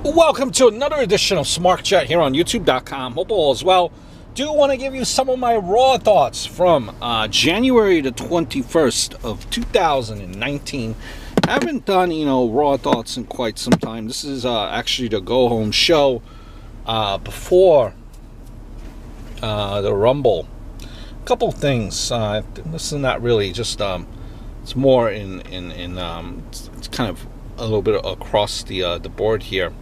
Welcome to another edition of Smart Chat here on YouTube.com. Hope all is well. Do want to give you some of my raw thoughts from January the 21st of 2019. Haven't done, raw thoughts in quite some time. This is actually the go-home show before the Rumble. A couple things. This is not really just, it's more it's kind of a little bit across the board here.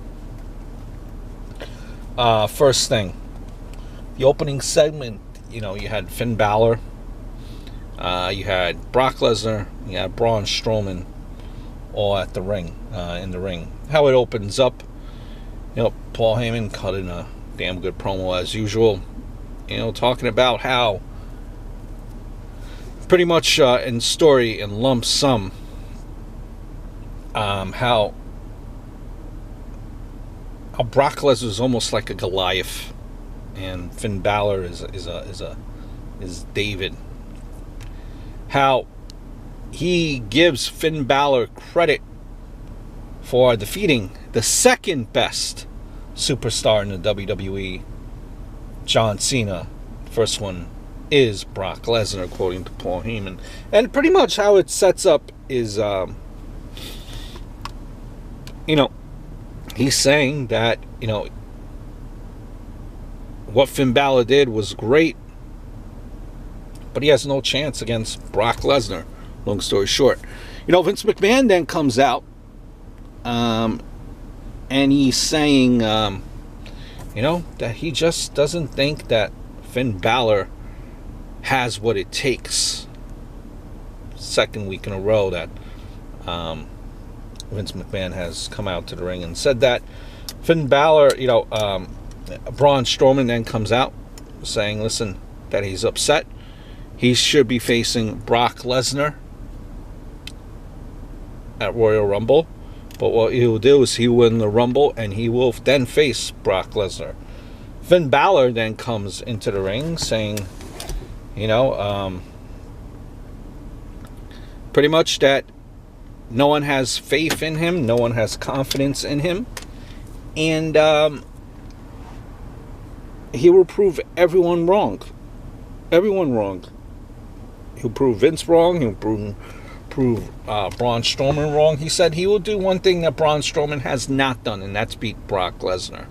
First thing, the opening segment, you had Finn Balor, you had Brock Lesnar, you had Braun Strowman, all at the ring, in the ring. How it opens up, Paul Heyman cut in a damn good promo as usual, talking about how pretty much in story and lump sum, how Brock Lesnar is almost like a Goliath, and Finn Balor is David. How he gives Finn Balor credit for defeating the second best superstar in the WWE, John Cena. First one is Brock Lesnar, according to Paul Heyman. And pretty much how it sets up is, he's saying that, what Finn Balor did was great, but he has no chance against Brock Lesnar, long story short. Vince McMahon then comes out, and he's saying, that he just doesn't think that Finn Balor has what it takes. Second week in a row that, Vince McMahon has come out to the ring and said that. Finn Balor, Braun Strowman then comes out saying, listen, that he's upset. He should be facing Brock Lesnar at Royal Rumble. But what he will do is he will win the Rumble and he will then face Brock Lesnar. Finn Balor then comes into the ring saying, pretty much that no one has faith in him. No one has confidence in him. And he will prove everyone wrong. Everyone wrong. He'll prove Vince wrong. He'll prove Braun Strowman wrong. He said he will do one thing that Braun Strowman has not done, and that's beat Brock Lesnar.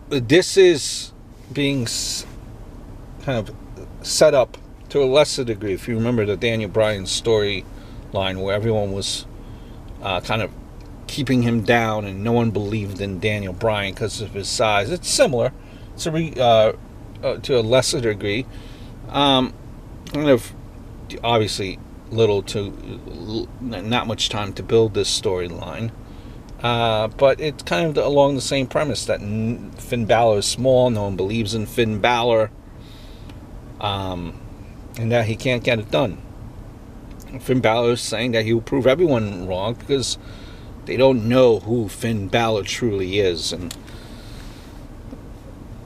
This is being kind of set up to a lesser degree. If you remember the Daniel Bryan storyline where everyone was kind of keeping him down and no one believed in Daniel Bryan because of his size. It's similar to a lesser degree. Kind of obviously not much time to build this storyline. But it's kind of along the same premise that Finn Balor is small, no one believes in Finn Balor, and that he can't get it done. Finn Balor is saying that he will prove everyone wrong because they don't know who Finn Balor truly is. And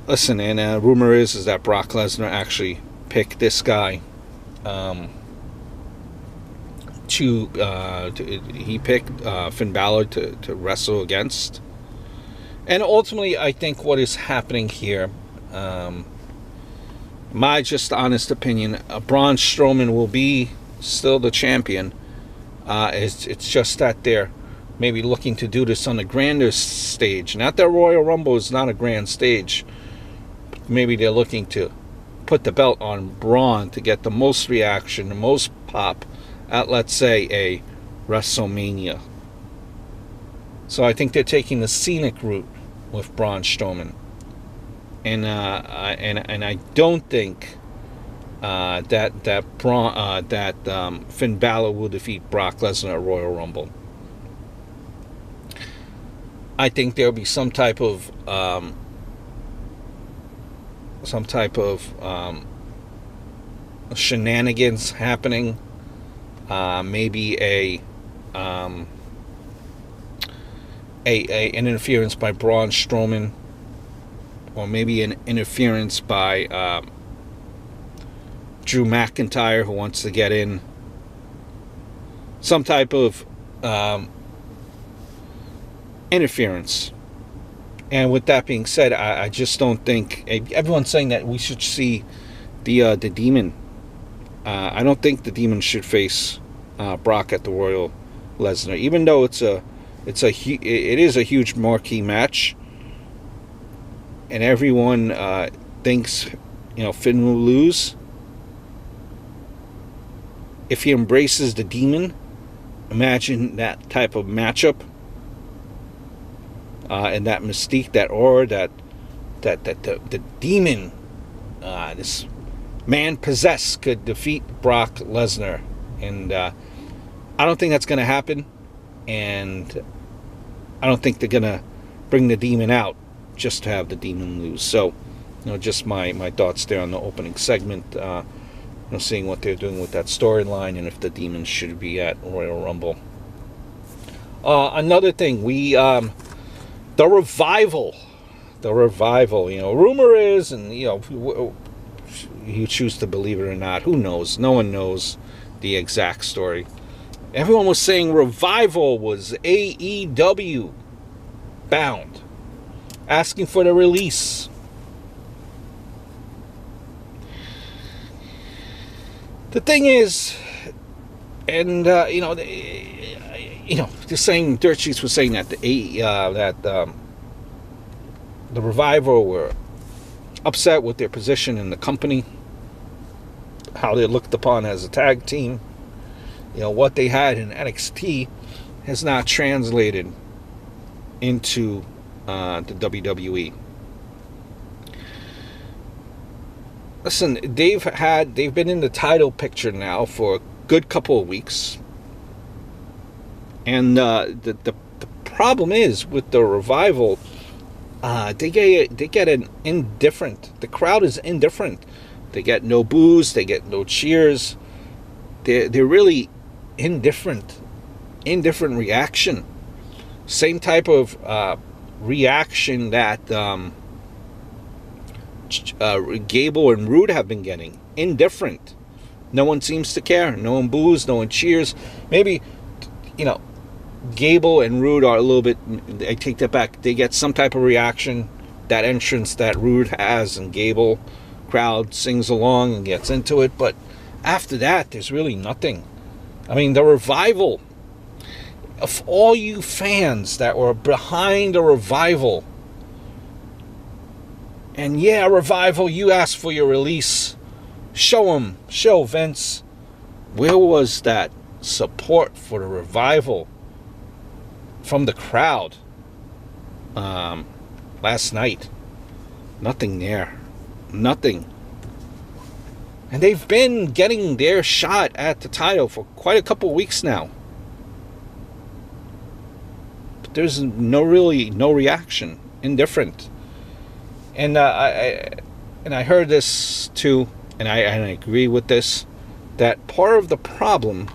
listen, and rumor is that Brock Lesnar actually picked this guy. He picked Finn Balor to wrestle against. And ultimately, I think what is happening here, my just honest opinion, Braun Strowman will be still the champion. It's just that they're maybe looking to do this on a grander stage. Not that Royal Rumble is not a grand stage. Maybe they're looking to put the belt on Braun to get the most reaction, the most pop at, let's say, a WrestleMania. So I think they're taking the scenic route with Braun Strowman. And I don't think that Finn Balor will defeat Brock Lesnar at Royal Rumble. I think there'll be some type of shenanigans happening. Maybe an interference by Braun Strowman, or maybe an interference by Drew McIntyre, who wants to get in. Some type of interference. And with that being said, I just don't think everyone's saying that we should see the Demon. I don't think the Demon should face Brock at the Royal Lesnar, even though it is a huge marquee match, and everyone thinks Finn will lose. If he embraces the Demon, imagine that type of matchup. And that mystique, that aura, that the Demon, this man possessed, could defeat Brock Lesnar, and I don't think that's going to happen, and I don't think they're going to bring the Demon out just to have the Demon lose. So, just my thoughts there on the opening segment. Seeing what they're doing with that storyline, and if the Demon should be at Royal Rumble. Another thing, the revival. Rumor is, and you choose to believe it or not. Who knows? No one knows the exact story. Everyone was saying Revival was AEW bound, asking for the release. The thing is, and the same Dirt Sheets was saying that the Revival were upset with their position in the company, how they're looked upon as a tag team. What they had in NXT has not translated into the WWE. Listen, they've been in the title picture now for a good couple of weeks, and the problem is with the Revival, they get an indifferent. The crowd is indifferent. They get no boos. They get no cheers. They're really indifferent reaction. Same type of reaction that Gable and Rude have been getting. Indifferent. No one seems to care. No one boos. No one cheers. Maybe, Gable and Rude are a little bit, I take that back, they get some type of reaction. That entrance that Rude has, and Gable, crowd sings along and gets into it. But after that, there's really nothing. I mean, the Revival, of all you fans that were behind the Revival, and yeah, Revival, you asked for your release. Show Vince. Where was that support for the Revival from the crowd last night? Nothing there. Nothing. And they've been getting their shot at the title for quite a couple weeks now. But there's no reaction. Indifferent. And I heard this too, and I agree with this, that part of the problem,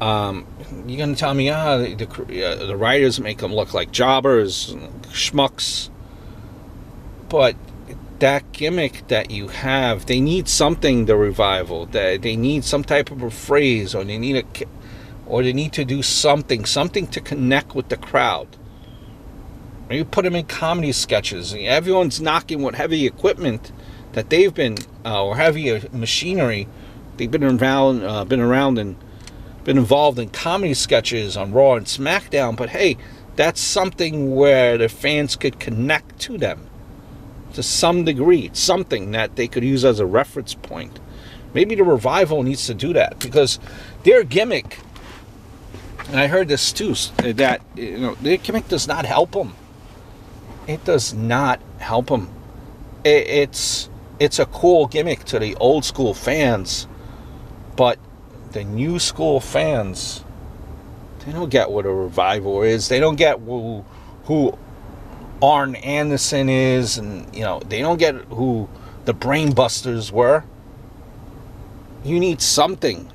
you're going to tell me, the writers make them look like jobbers, schmucks, but that gimmick that you have, they need something, the Revival, they need some type of a phrase, or they need to do something to connect with the crowd. Maybe put them in comedy sketches. Everyone's knocking what heavy equipment that they've been, or heavy machinery, they've been around and been involved in comedy sketches on Raw and SmackDown. But hey, that's something where the fans could connect to them to some degree. It's something that they could use as a reference point. Maybe the Revival needs to do that, because their gimmick, and I heard this too, that their gimmick does not help them. It does not help them. It's a cool gimmick to the old school fans, but the new school fans, they don't get what a Revival is. They don't get who Arn Anderson is, and they don't get who the Brainbusters were. You need something,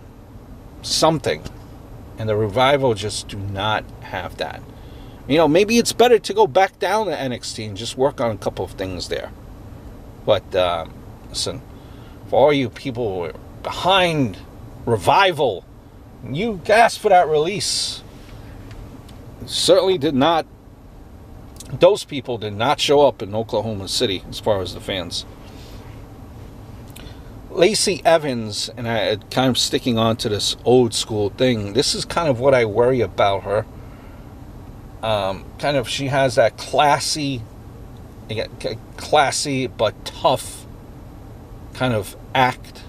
and the Revival just do not have that. Maybe it's better to go back down to NXT and just work on a couple of things there. But listen, for all you people behind Revival, You asked for that release. Certainly did not. Those people did not show up in Oklahoma City as far as the fans. Lacey Evans, and I kind of sticking on to this old school thing. This is kind of what I worry about her. Kind of, she has that classy but tough kind of act.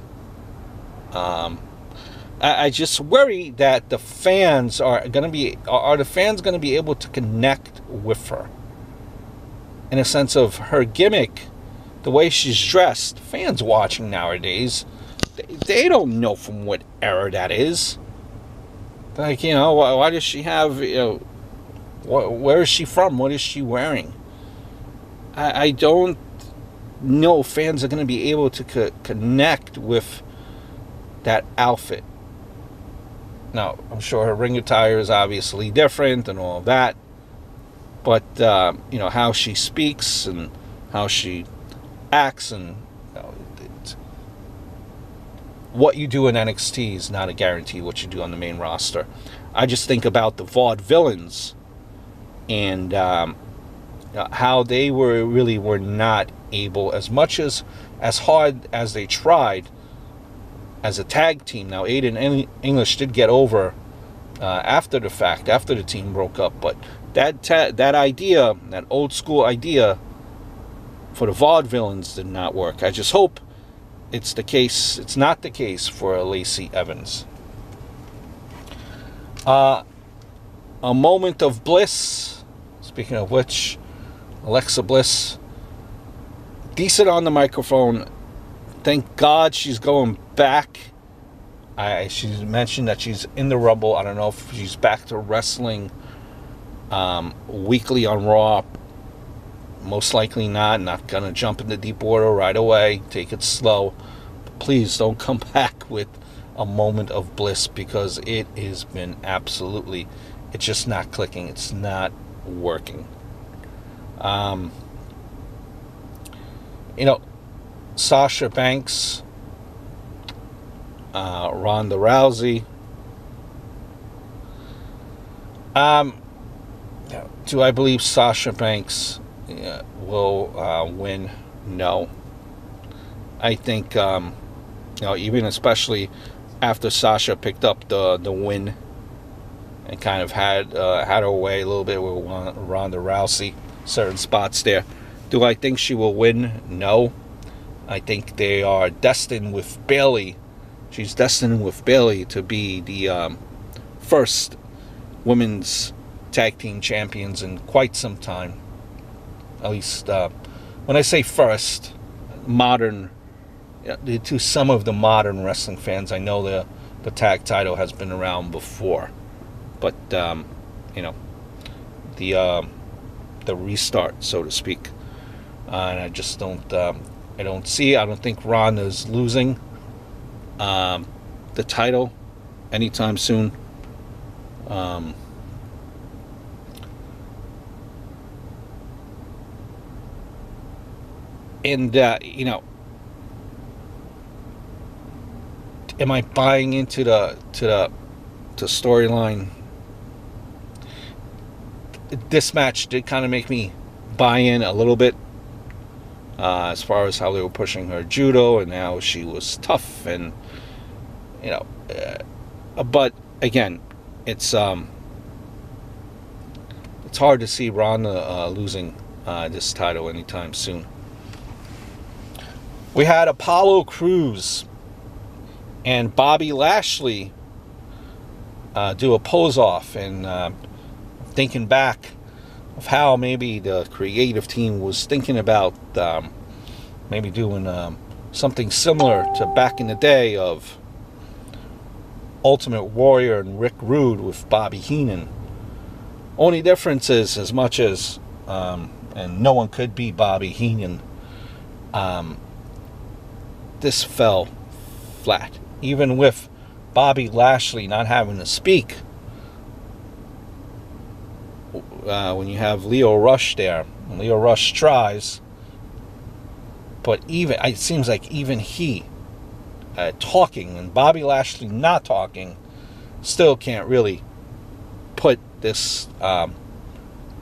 I just worry that the fans are the fans going to be able to connect with her in a sense of her gimmick, the way she's dressed. Fans watching nowadays, they don't know from what era that is. Like, why does she have, where is she from? What is she wearing? I don't know fans are going to be able to connect with that outfit. Now, I'm sure her ring attire is obviously different and all of that. But, how she speaks and how she acts and what you do in NXT is not a guarantee what you do on the main roster. I just think about the Vaudevillains and how they were not able, as much as hard as they tried as a tag team. Now, Aiden English did get over after the fact, after the team broke up, but that idea, that old school idea for the Vaudevillains did not work. I just hope it's not the case for Lacey Evans. A moment of bliss. Speaking of which, Alexa Bliss, decent on the microphone. Thank God she's going back. She's mentioned that she's in the Rumble. I don't know if she's back to wrestling weekly on Raw. Most likely not. Not gonna jump into deep water right away. Take it slow. But please don't come back with a moment of bliss, because it has been absolutely, it's just not clicking. It's not working. Sasha Banks, Ronda Rousey. Do I believe Sasha Banks will win? No. I think, even especially after Sasha picked up the win and kind of had her way a little bit with Ronda Rousey, certain spots there. Do I think she will win? No. I think they are destined with Bayley. She's destined with Bayley to be the first women's tag team champions in quite some time. At least, when I say first, modern, to some of the modern wrestling fans, I know the tag title has been around before. But, the restart, so to speak. And I just don't think Ronda's losing the title anytime soon. And am I buying into the storyline? This match did kind of make me buy in a little bit, as far as how they were pushing her judo and how she was tough, and but again, it's hard to see Ronda losing this title anytime soon. We had Apollo Crews and Bobby Lashley do a pose off, and thinking back of how maybe the creative team was thinking about maybe doing something similar to back in the day of Ultimate Warrior and Rick Rude with Bobby Heenan. Only difference is, as much as and no one could beat Bobby Heenan, this fell flat. Even with Bobby Lashley not having to speak, when you have Leo Rush there, and Leo Rush tries, but even it seems like even he talking and Bobby Lashley not talking still can't really put this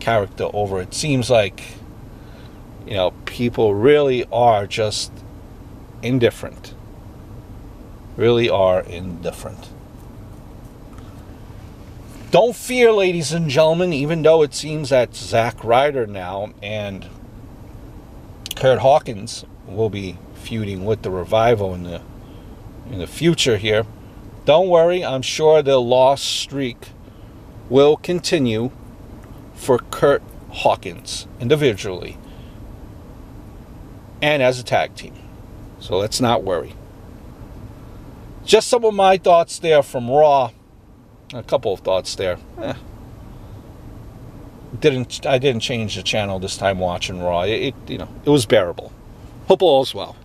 character over. It seems like, you know, people really are just indifferent. Really are indifferent. Don't fear, ladies and gentlemen, even though it seems that Zack Ryder now and Kurt Hawkins will be feuding with the Revival in the future here. Don't worry, I'm sure the lost streak will continue for Kurt Hawkins individually and as a tag team. So let's not worry. Just some of my thoughts there from Raw. A couple of thoughts there. I didn't change the channel this time watching Raw. It was bearable. Hope all's well.